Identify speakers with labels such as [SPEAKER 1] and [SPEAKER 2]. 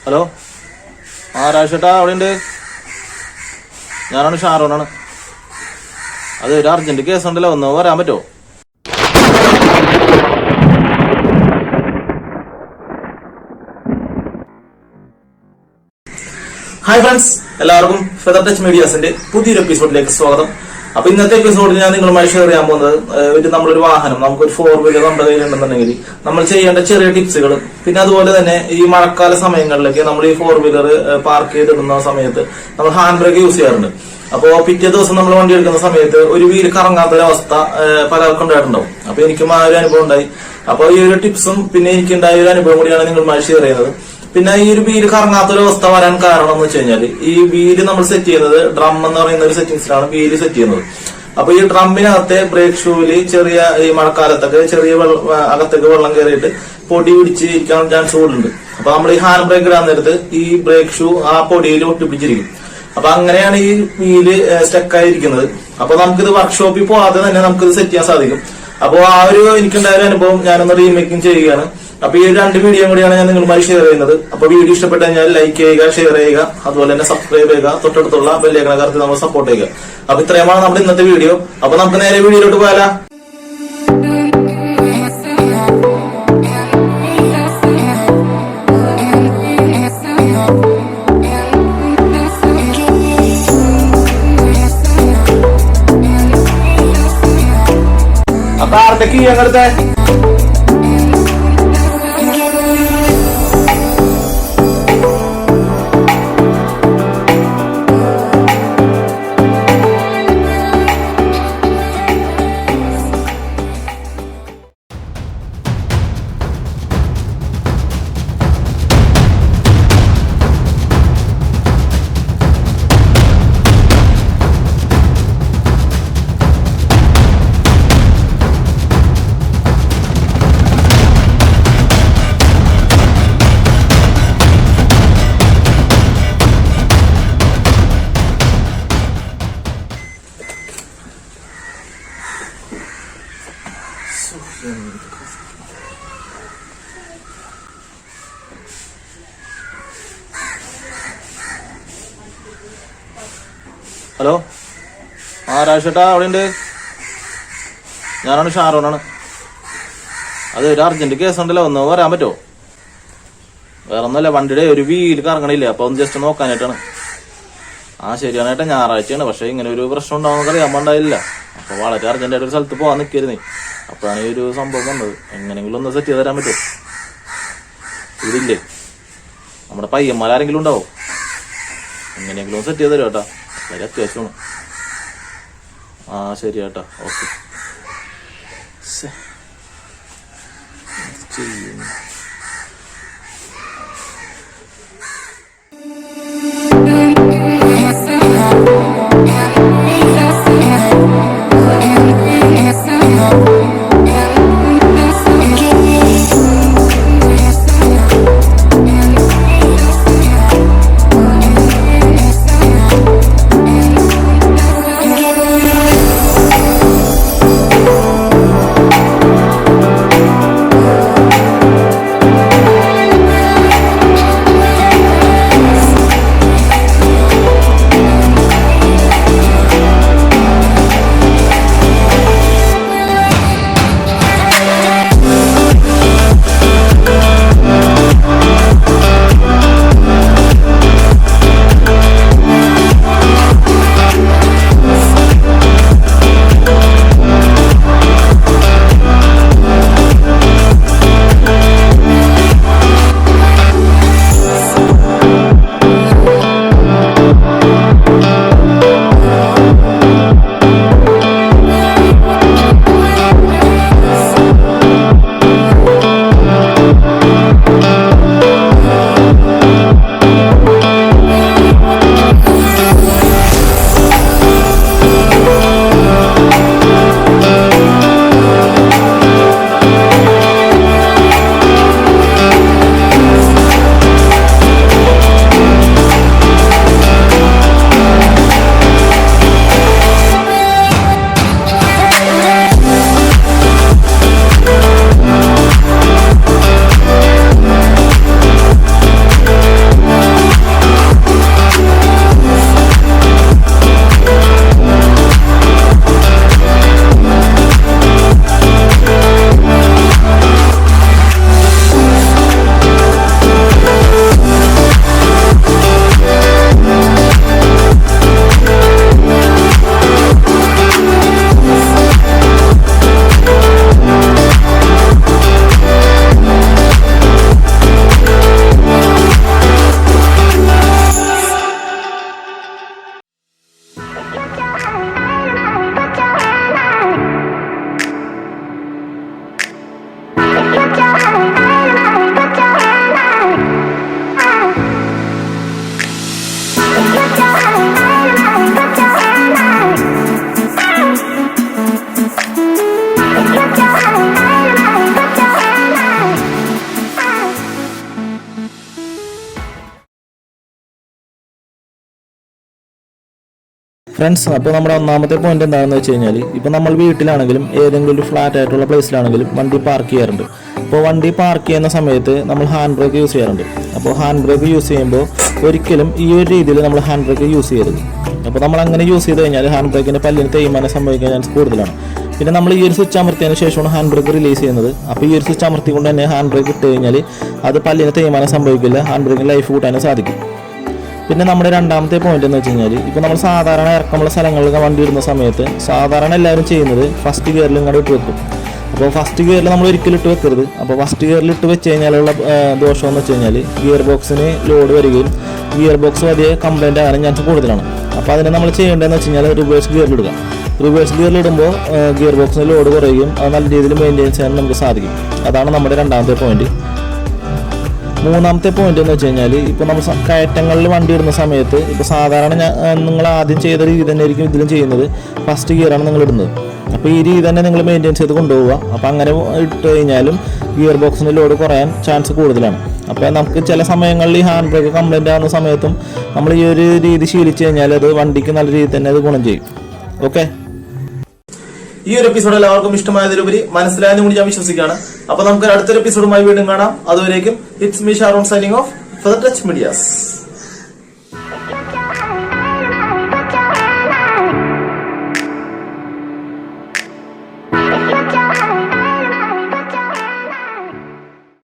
[SPEAKER 1] Hello, രാജേട്ടാ അവിടെ ഉണ്ട്. ഞാനാണ് ഷാറോനാണ്. അത് ഒരു അർജന്റ് കേസ് ഉണ്ടല്ലോ, ഒന്ന് വരാൻ പറ്റുമോ? ഹായ് ഫ്രണ്ട്സ്, എല്ലാവർക്കും ഫെദർ ടച്ച് മീഡിയാസിന്റെ പുതിയൊരു എപ്പിസോഡിലേക്ക് സ്വാഗതം. അപ്പൊ ഇന്നത്തെ എപ്പിസോഡിൽ ഞാൻ നിങ്ങളുമായി ഷെയർ ചെയ്യാൻ പോകുന്നത് നമ്മളൊരു വാഹനം, നമുക്കൊരു 4 വീലർ നമ്മുടെ കയ്യിലുണ്ടെന്നുണ്ടെങ്കിൽ നമ്മൾ ചെയ്യേണ്ട ചെറിയ ടിപ്സുകൾ, പിന്നെ അതുപോലെ തന്നെ ഈ മഴക്കാല സമയങ്ങളിലൊക്കെ നമ്മൾ ഈ 4 വീലർ പാർക്ക് ചെയ്തിടുന്ന സമയത്ത് നമ്മൾ ഹാൻഡ് ബ്രേക്ക് യൂസ് ചെയ്യാറുണ്ട്. അപ്പോ പിറ്റേ ദിവസം നമ്മൾ വണ്ടി എടുക്കുന്ന സമയത്ത് ഒരു വീല് കറങ്ങാത്തൊരവസ്ഥ പലർക്കും ഉണ്ടായിട്ടുണ്ടാവും. അപ്പൊ എനിക്കും ആ ഒരു അനുഭവം ഉണ്ടായി. അപ്പൊ ഈ ഒരു ടിപ്സും പിന്നെ എനിക്കുണ്ടായ ഒരു അനുഭവം കൂടിയാണ് നിങ്ങളുമായി ഷെയർ ചെയ്യുന്നത്. പിന്നെ ഈ ഒരു വീല് കറങ്ങാത്തൊരവസ്ഥ വരാൻ കാരണം എന്ന് വെച്ച് കഴിഞ്ഞാൽ, ഈ വീല് നമ്മൾ സെറ്റ് ചെയ്യുന്നത് ഡ്രം എന്ന് പറയുന്ന ഒരു സെറ്റിംഗ്സിലാണ് വീല് സെറ്റ് ചെയ്യുന്നത്. അപ്പൊ ഈ ഡ്രമ്മിനകത്തെ ബ്രേക്ക് ഷൂവില് ചെറിയ ഈ മഴക്കാലത്തൊക്കെ ചെറിയ അകത്തേക്ക് വെള്ളം കയറിയിട്ട് പൊടി പിടിച്ചിരിക്കാൻ ചാൻസ് കൂടുതലുണ്ട്. അപ്പൊ നമ്മൾ ഈ ഹാൻഡ് ബ്രേക്ക് ഇടാൻ നേരത്ത് ഈ ബ്രേക്ക് ഷൂ ആ പൊടിയിൽ ഒട്ടിപ്പിടിച്ചിരിക്കും. അപ്പൊ അങ്ങനെയാണ് ഈ വീല് സ്റ്റക്കായിരിക്കുന്നത്. അപ്പൊ നമുക്കിത് വർക്ക്ഷോപ്പിൽ പോകാതെ തന്നെ നമുക്കിത് സെറ്റ് ചെയ്യാൻ സാധിക്കും. അപ്പൊ ആ ഒരു എനിക്കുണ്ടായ ഒരു അനുഭവം ഞാനൊന്ന് റീമേക്കിംഗ് ചെയ്യുകയാണ്. അപ്പൊ ഈ 2 വീഡിയോ കൂടിയാണ് ഞാൻ നിങ്ങളുമായി ഷെയർ ചെയ്യുന്നത്. അപ്പൊ വീഡിയോ ഇഷ്ടപ്പെട്ടു കഴിഞ്ഞാൽ ലൈക്ക് ചെയ്യുക, ഷെയർ ചെയ്യുക, അതുപോലെ തന്നെ സബ്സ്ക്രൈബ് ചെയ്യുക, തൊട്ടടുത്തുള്ള ബെല്ലൈക്കൺ കറക്റ്റ് നമ്മൾ സപ്പോർട്ട് ചെയ്യുക. അപ്പൊ ഇത്രയുമാണ് നമ്മുടെ ഇന്നത്തെ വീഡിയോ. അപ്പൊ നമുക്ക് നേരെ വീഡിയോയിലോട്ട് പോയാലോ. അപ്പൊ ആരുടെ കീ അങ്ങനത്തെ ഹലോ, രാജേട്ടാ അവിടെ ഉണ്ട്. ഞാനാണ് ഷാറോനാണ്. അത് ഒരു അർജന്റ് കേസ് ഉണ്ടല്ലോ, ഒന്ന് വരാൻ പറ്റുമോ? വേറെ ഒന്നുമല്ല, വണ്ടിയുടെ ഒരു വീല് കറങ്ങണില്ല. അപ്പൊ ഒന്ന് ജസ്റ്റ് നോക്കാനായിട്ടാണ്. ശരിയാണ് ഏട്ടാ, ഞായറാഴ്ചയാണ്. പക്ഷെ ഇങ്ങനെ ഒരു പ്രശ്നം ഉണ്ടാവുന്ന അറിയാൻ പാടില്ല. അപ്പൊ വളരെ അർജന്റായിട്ട് ഒരു സ്ഥലത്ത് പോകാൻ നിൽക്കരുന്നേ. അപ്പോഴാണ് ഈ ഒരു സംഭവം വന്നത്. എങ്ങനെയെങ്കിലും ഒന്ന് സെറ്റ് ചെയ്ത് തരാൻ പറ്റുമോ? ഇതില്ലേ, നമ്മുടെ പയ്യന്മാരാരെങ്കിലും ഉണ്ടാവോ? എങ്ങനെയെങ്കിലും സെറ്റ് ചെയ്ത് തരും ഏട്ടാ, വളരെ അത്യാവശ്യമാണ്. ശരി ഏട്ടാ, ഓക്കെ. ഫ്രണ്ട്സ്, അപ്പോൾ നമ്മുടെ ഒന്നാമത്തെ പോയിന്റ് എന്താണെന്ന് വെച്ച് കഴിഞ്ഞാൽ, ഇപ്പോൾ നമ്മൾ വീട്ടിലാണെങ്കിലും ഏതെങ്കിലും ഒരു ഫ്ലാറ്റ് ആയിട്ടുള്ള പ്ലേസിലാണെങ്കിലും വണ്ടി പാർക്ക് ചെയ്യാറുണ്ട്. അപ്പോൾ വണ്ടി പാർക്ക് ചെയ്യുന്ന സമയത്ത് നമ്മൾ ഹാൻഡ് ബ്രേക്ക് യൂസ് ചെയ്യാറുണ്ട്. അപ്പോൾ ഹാൻഡ് ബ്രേക്ക് യൂസ് ചെയ്യുമ്പോൾ ഒരിക്കലും ഈ ഒരു രീതിയിൽ നമ്മൾ ഹാൻഡ് ബ്രേക്ക് യൂസ് ചെയ്യരുത്. അപ്പോൾ നമ്മൾ അങ്ങനെ യൂസ് ചെയ്ത് കഴിഞ്ഞാൽ ഹാൻഡ് ബ്രേക്കിൻ്റെ പല്ലിന് തേയ്മാനം സംഭവിക്കാൻ ചാൻസ് കൂടുതലാണ്. പിന്നെ നമ്മൾ ഈ ഒരു സ്വിച്ച് അമർത്തിയതിന് ശേഷമാണ് ഹാൻഡ് ബ്രേക്ക് റിലീസ് ചെയ്യുന്നത്. അപ്പോൾ ഈ ഒരു സ്വിച്ച് അമർത്തിക്കൊണ്ട് തന്നെ ഹാൻഡ് ബ്രേക്ക് ഇട്ട് കഴിഞ്ഞാൽ അത് പല്ലിന് തേയ്മാനം സംഭവിക്കില്ല, ഹാൻഡ് ബ്രേക്കിന് ലൈഫ് കൂട്ടാനും സാധിക്കും. പിന്നെ നമ്മുടെ രണ്ടാമത്തെ പോയിന്റ് എന്ന് വെച്ച് കഴിഞ്ഞാൽ, ഇപ്പോൾ നമ്മൾ സാധാരണ ഇറക്കമുള്ള സ്ഥലങ്ങളിലൊക്കെ വണ്ടി ഇടുന്ന സമയത്ത് സാധാരണ എല്ലാവരും ചെയ്യുന്നത് ഫസ്റ്റ് ഗിയറിൽ ഇങ്ങോട്ട് ഇട്ട് വെക്കും. അപ്പോൾ ഫസ്റ്റ് ഗിയറിൽ നമ്മൾ ഒരിക്കലും ഇട്ട് വെക്കരുത്. അപ്പോൾ ഫസ്റ്റ് ഗിയറിൽ ഇട്ട് വെച്ച് കഴിഞ്ഞാലുള്ള ദോഷം എന്ന് വെച്ച് കഴിഞ്ഞാൽ ഗിയർ ബോക്സിന് ലോഡ് വരികയും ഗിയർ ബോക്സ് വലിയ കംപ്ലൈൻറ്റ് ആകാനും ചാൻസ് കൂടുതലാണ്. അപ്പോൾ അതിനെ നമ്മൾ ചെയ്യേണ്ടതെന്ന് വെച്ച് കഴിഞ്ഞാൽ റിവേഴ്സ് ഗിയറിലിടുക. റിവേഴ്സ് ഗിയറിലിടുമ്പോൾ ഗിയർ ബോക്സിന് ലോഡ് കുറയുകയും അത് നല്ല രീതിയിൽ മെയിൻറ്റെയിൻ ചെയ്യാൻ നമുക്ക് സാധിക്കും. അതാണ് നമ്മുടെ രണ്ടാമത്തെ പോയിന്റ്. മൂന്നാമത്തെ പോയിന്റ് എന്ന് വെച്ച് കഴിഞ്ഞാൽ, ഇപ്പോൾ നമ്മൾ കയറ്റങ്ങളിൽ വണ്ടി ഇടുന്ന സമയത്ത് ഇപ്പോൾ സാധാരണ നിങ്ങൾ ആദ്യം ചെയ്ത രീതി തന്നെ ആയിരിക്കും ഇതിലും ചെയ്യുന്നത്. ഫസ്റ്റ് ഗിയറാണ് നിങ്ങൾ ഇടുന്നത്. അപ്പോൾ ഈ രീതി തന്നെ നിങ്ങൾ മെയിൻറ്റെയിൻ ചെയ്ത് കൊണ്ടുപോവുക. അപ്പോൾ അങ്ങനെ ഇട്ട് കഴിഞ്ഞാലും ഗിയർ ബോക്സിൻ്റെ ലോഡ് കുറയാൻ ചാൻസ് കൂടുതലാണ്. അപ്പോൾ നമുക്ക് ചില സമയങ്ങളിൽ ഈ ഹാൻഡ് ബ്രേക്ക് കംപ്ലൈൻറ്റ് ആകുന്ന സമയത്തും നമ്മൾ ഈ ഒരു രീതി ശീലിച്ച് കഴിഞ്ഞാൽ അത് വണ്ടിക്ക് നല്ല രീതിയിൽ തന്നെ അത് ഗുണം ചെയ്യും. ഓക്കെ, ഈ ഒരു എപ്പിസോഡ് എല്ലാവർക്കും ഇഷ്ടമായതിലുപരി മനസ്സിലായെന്ന് കൂടി ഞാൻ വിശ്വസിക്കുകയാണ്. അപ്പൊ നമുക്ക് അടുത്തൊരു എപ്പിസോഡുമായി വീണ്ടും കാണാം. അതുവരേക്കും it's me Sharon signing off for the touch medias.